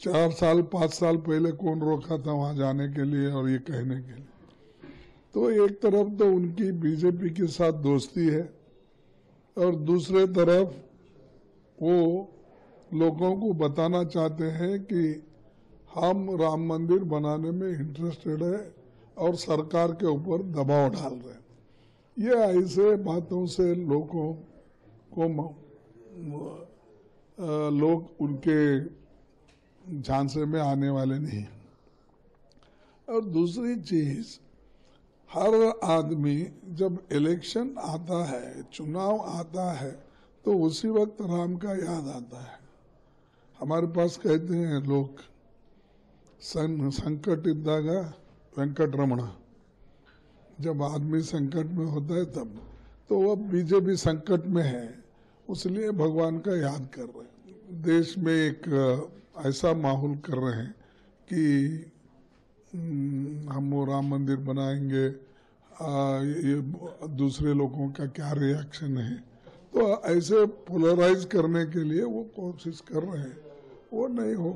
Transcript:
4 साल 5 साल पहले कौन रोका था वहां जाने के लिए और ये कहने के लिए। तो एक तरफ तो उनकी बीजेपी के साथ दोस्ती है और दूसरे तरफ वो लोगों को बताना चाहते हैं कि हम राम मंदिर बनाने में इंटरेस्टेड है और सरकार के ऊपर दबाव डाल रहे हैं। ये ऐसे बातों से लोगों को लोग उनके झांसे में आने वाले नहीं। और दूसरी चीज, हर आदमी जब इलेक्शन आता है, चुनाव आता है, तो उसी वक्त राम का याद आता है। हमारे पास कहते हैं लोग, संकट इद्दागा वेंकटरमण, जब आदमी संकट में होता है तब। तो अब बीजेपी संकट में है, इसलिए भगवान का याद कर रहे हैं। देश में एक ऐसा माहौल कर रहे हैं कि हम वो राम मंदिर बनाएंगे, ये दूसरे लोगों का क्या रिएक्शन है। तो ऐसे पोलराइज करने के लिए वो कोशिश कर रहे हैं, वो नहीं होगा।